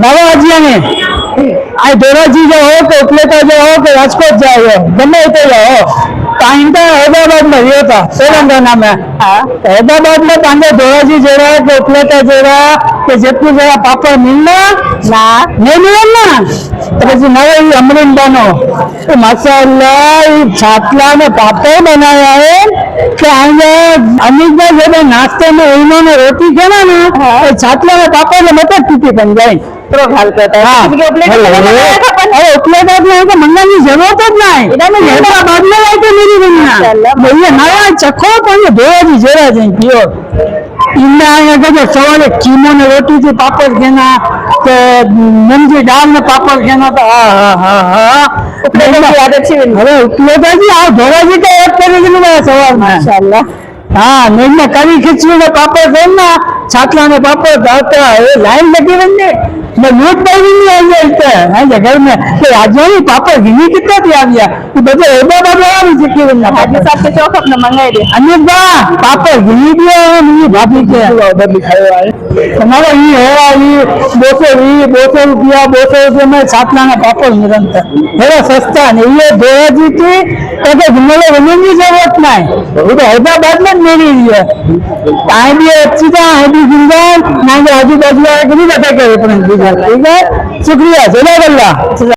नवा अजिया में आ धोराजी जो हो के उपलेटा जो हो के राजकोट जाओ गमे तो जाओ टाइम तो हैदराबाद में रियो था तेलंगाना में हैदराबाद में तांगे धोराजी जरा के उपलेटा जरा के जेतलू जरा पापड़ मिलना ना नहीं मिले ना तो પછી નવો અમરીન બનો તો માશાઅલ્લાહ છાતલા ને પાપડ બનાયા है કે આંગે અમિત ભાઈ જે નાસ્તે में उन्होंने रोटी છે ને છાતલા ને પાપડ ને મત પીટી બન જાય પ્રો હાલ કરતા हाँ अरे उपलेटात में तो मंगाने की जरूरत જ नहीं इधर में हैदराबाद में आई तो मेरी दुनिया भैया नया चखो तो ये धोराजी जरा जाए पियो इनने आया के सवाल कीमो ने रोटी थी पापड़ खेना तो मूंगी दाल में पापड़ खेना तो ઉપલેટા યાદ છે अरे उपलेटा जी आओ धोराजी का एक तरीके से सवाल માશાઅલ્લાહ हाँ नहीं में करी खिचड़ी में पापड़ देना छातला में पापड़ डालता है लाइन लगी रहने मैं लूट पाई नहीं आई है इस घर में कि राजवानी पापड़ घी कितना थी आ गया ये बच्चे हैदराबाद में आ रही थी ना હાજી સાથે ચોક આપને મંગાઈ દે अनिल बा पापड़ घी दिया मेरी भाभी के उधर लिखाया है हमारा ये है ये 200 रुपया में छातला में पापड़ निरंतर बड़ा सस्ता नहीं ये धोराजी की कभी घूमने बनने की जरूरत नहीं वो तो हैदराबाद में मेरी है टाइम भी अच्छी था है भी जिंदा ना आजू बाजू वाले को नहीं पता करे ठीक है शुक्रिया जय अल्लाह।